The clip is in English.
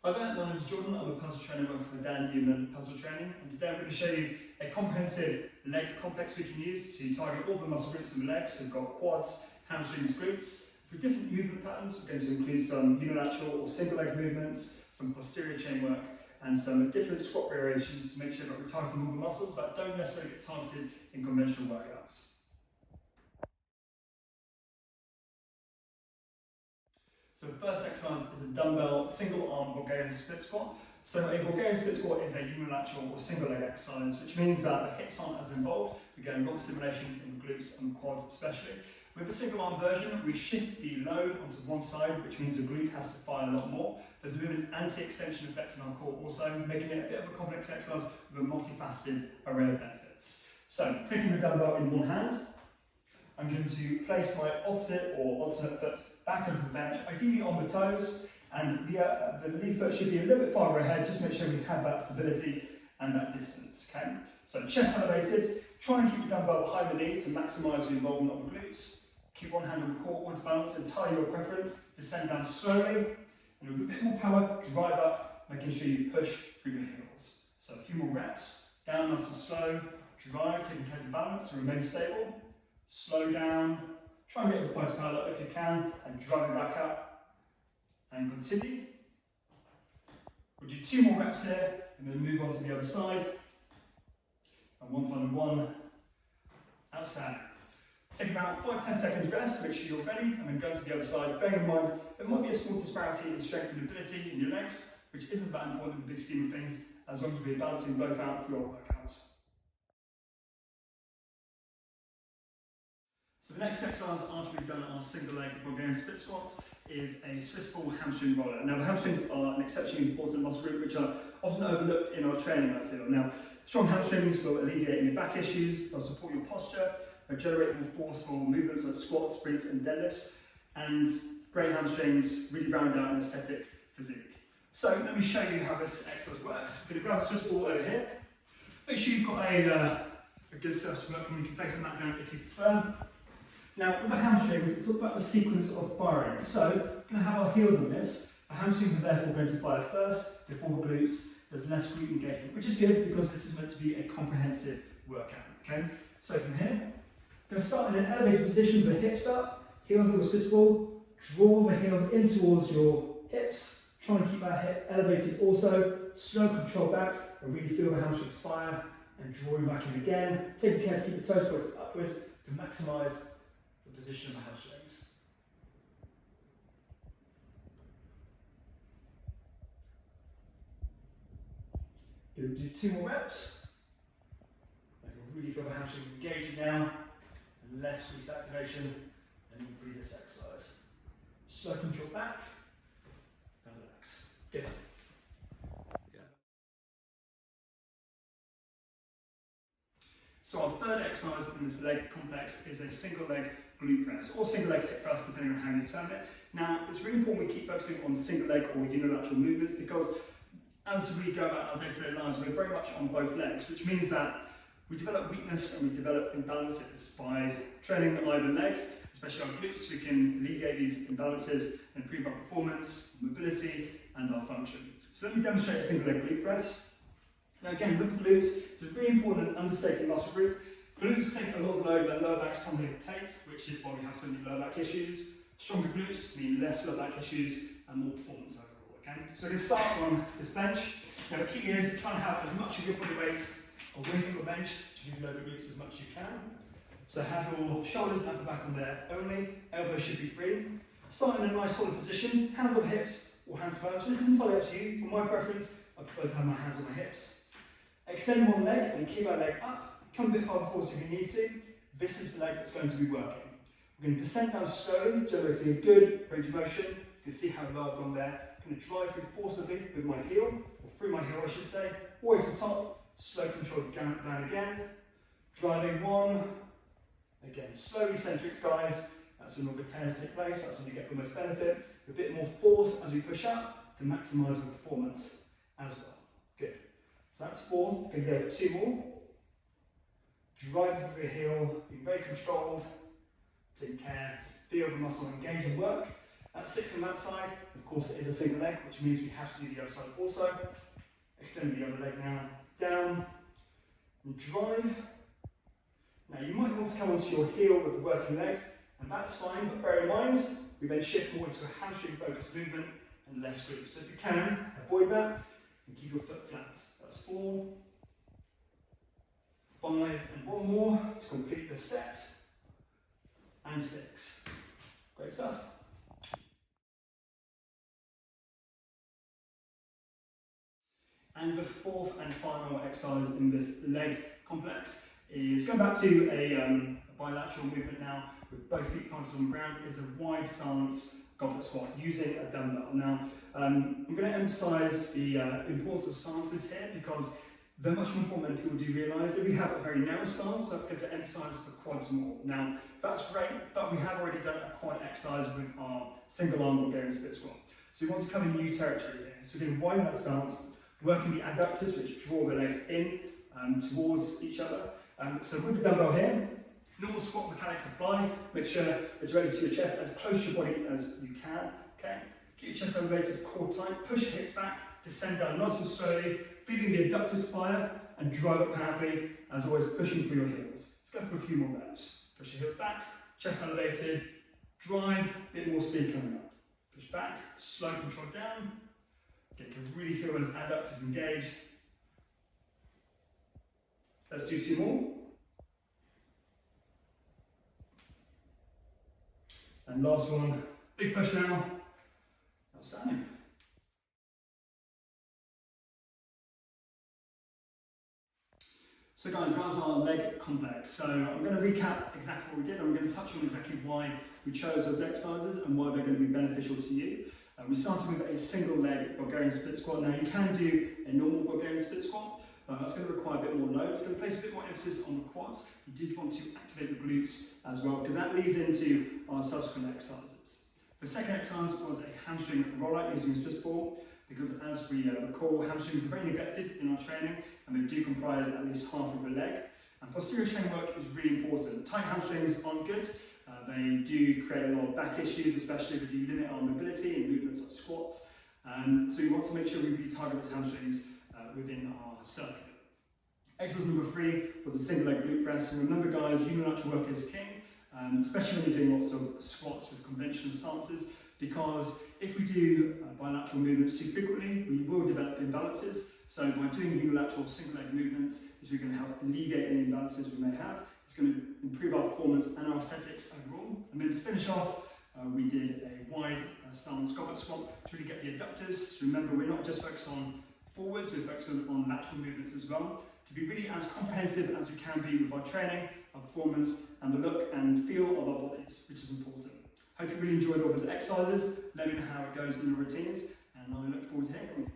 Hi there, my name is Jordan. I'm a personal trainer working for Dan Newman Personal Training, and today I'm going to show you a comprehensive leg complex we can use to target all the muscle groups in the legs. So we've got quads, hamstrings, glutes. For different movement patterns, we're going to include some unilateral or single leg movements, some posterior chain work, and some different squat variations to make sure that we're targeting all the muscles that don't necessarily get targeted in conventional workouts. So the first exercise is a dumbbell single arm Bulgarian split squat. So a Bulgarian split squat is a unilateral or single leg exercise, which means that the hips aren't as involved. We get a lot of stimulation in the glutes and the quads especially. With the single arm version, we shift the load onto one side, which means the glute has to fire a lot more. There's a bit of an anti-extension effect in our core also, making it a bit of a complex exercise with a multifaceted array of benefits. So taking the dumbbell in one hand, I'm going to place my opposite or alternate foot back onto the bench, ideally on the toes, and the lead foot should be a little bit farther ahead, just make sure we have that stability and that distance, okay? So chest elevated, try and keep the dumbbell behind the knee to maximise the involvement of the glutes. Keep one hand on the core or to balance, entirely your preference. Descend down slowly, and with a bit more power, drive up, making sure you push through the heels. So a few more reps, down nice and slow, drive, taking care of balance, and remain stable. Slow down, try and get the fighter power up if you can, and drive it back up, and continue. We'll do 2 more reps here, and then move on to the other side. And one final one, outstanding. Take about 5–10 seconds rest, make sure you're ready, and then go to the other side. Bearing in mind, there might be a small disparity in strength and ability in your legs, which isn't that important in the big scheme of things, as long as we're balancing both out through our workouts. So the next exercise after we've done our single leg Bulgarian split squats is a Swissful hamstring roller. Now the hamstrings are an exceptionally important muscle group which are often overlooked in our training, I feel. Now strong hamstrings will alleviate any back issues, they'll support your posture, they'll generate more forceful movements like squats, sprints and deadlifts, and great hamstrings really round out an aesthetic physique. So let me show you how this exercise works. I'm going to grab a Swissful over here. Make sure you've got a good surface to work from. You can place the mat down if you prefer. Now, with the hamstrings, it's all about the sequence of firing. So, we're going to have our heels on this. The hamstrings are therefore going to fire first, before the glutes. There's less glute engagement, which is good because this is meant to be a comprehensive workout. Okay? So from here, I'm going to start in an elevated position with the hips up, heels on the Swissful. Draw the heels in towards your hips. Try and keep our hip elevated also. Slow control back and really feel the hamstrings fire and drawing back in again. Taking care to keep the toes pointed upwards to maximise the position of the hamstrings. We'll do 2 more reps. I can really feel the hamstring engaging now, and less glute activation than in the previous exercise. Slow control back and relax. Good. So our third exercise in this leg complex is a single leg glute press, or single leg hip thrust, depending on how you term it. Now, it's really important we keep focusing on single leg or unilateral movements because as we go about our day-to-day lives, we're very much on both legs, which means that we develop weakness and we develop imbalances by training either leg, especially our glutes. We can alleviate these imbalances and improve our performance, mobility, and our function. So let me demonstrate a single leg glute press. Now again, with the glutes, it's a really important and understated muscle group. Glutes take a lot of load that lower backs commonly take, which is why we have so many lower back issues. Stronger glutes mean less lower back issues and more performance overall, okay? So we're going to start on this bench. Now the key is try and have as much of your body weight away from the bench to load the glutes as much as you can. So have your shoulders and upper back on there only, elbows should be free. Start in a nice solid position, hands on hips or hands first. This is entirely up to you. For my preference, I prefer to have my hands on my hips. Extend one leg and keep our leg up. Come a bit farther forward if you need to. This is the leg that's going to be working. We're going to descend down slowly, generating a good range of motion. You can see how low I've gone there. I'm going to drive through forcibly with my heel, or through my heel I should say, all the way to the top. Slow control down again. Driving 1. Again, slowly centric guys. That's when the tears take place. That's when you get the most benefit. A bit more force as we push up to maximise the performance as well. Good. So that's 4, going to go for 2 more. Drive through the heel, being very controlled, taking care to feel the muscle engage and work. That's 6 on that side. Of course, it is a single leg, which means we have to do the other side also. Extend the other leg now, down, and drive. Now you might want to come onto your heel with the working leg, and that's fine, but bear in mind, we then shift more into a hamstring focused movement and less glutes. So if you can, avoid that and keep your foot flat. That's 4, 5, and one more to complete the set, and 6. Great stuff. And the fourth and final exercise in this leg complex is going back to a bilateral movement now with both feet planted on the ground. Is a wide stance goblet squat using a dumbbell. Now I'm going to emphasise the importance of stances here because they're much more important than people do realise. If we have a very narrow stance, that's going to emphasise the quads more. Now that's great, but we have already done a quad exercise with our single arm Bulgarian split squat. So we want to cover new territory here. So we're going to widen that stance, working the adductors which draw the legs in towards each other. So with the dumbbell here, normal squat mechanics apply. Make sure it's ready to your chest, as close to your body as you can. Okay, keep your chest elevated, core tight, push hips back, descend down nice and slowly, feeling the adductors fire, and drive up powerfully, as always pushing through your heels. Let's go for a few more reps. Push your heels back, chest elevated, drive, a bit more speed coming up. Push back, slow control down. Okay, you can really feel those adductors engage. Let's do 2 more. And last one, big push now. Outstanding. So guys, that was our leg complex. So I'm going to recap exactly what we did. I'm going to touch on exactly why we chose those exercises and why they're going to be beneficial to you. We started with a single leg Bulgarian split squat. Now you can do a normal Bulgarian split squat. That's going to require a bit more load. It's going to place a bit more emphasis on the quads. You did want to activate the glutes as well, because that leads into our subsequent exercises. The second exercise was a hamstring rollout using Swissful, because as we recall, hamstrings are very neglected in our training, and they do comprise at least half of the leg. And posterior chain work is really important. Tight hamstrings aren't good. They do create a lot of back issues, especially if you limit our mobility in movements like squats. So you want to make sure we really target those hamstrings within our circuit. Exercise number 3 was a single leg glute press. And remember guys, unilateral work is king, especially when you're doing lots of squats with conventional stances, because if we do bilateral movements too frequently, we will develop imbalances. So by doing unilateral single leg movements, we're going to help alleviate any imbalances we may have. It's going to improve our performance and our aesthetics overall. And then to finish off, we did a wide stance goblet squat to really get the adductors. So remember, we're not just focused on forwards, we're focusing on lateral movements as well, to be really as comprehensive as we can be with our training, our performance, and the look and feel of our bodies, which is important. Hope you really enjoyed all those exercises. Let me know how it goes in your routines, and I look forward to hearing from you.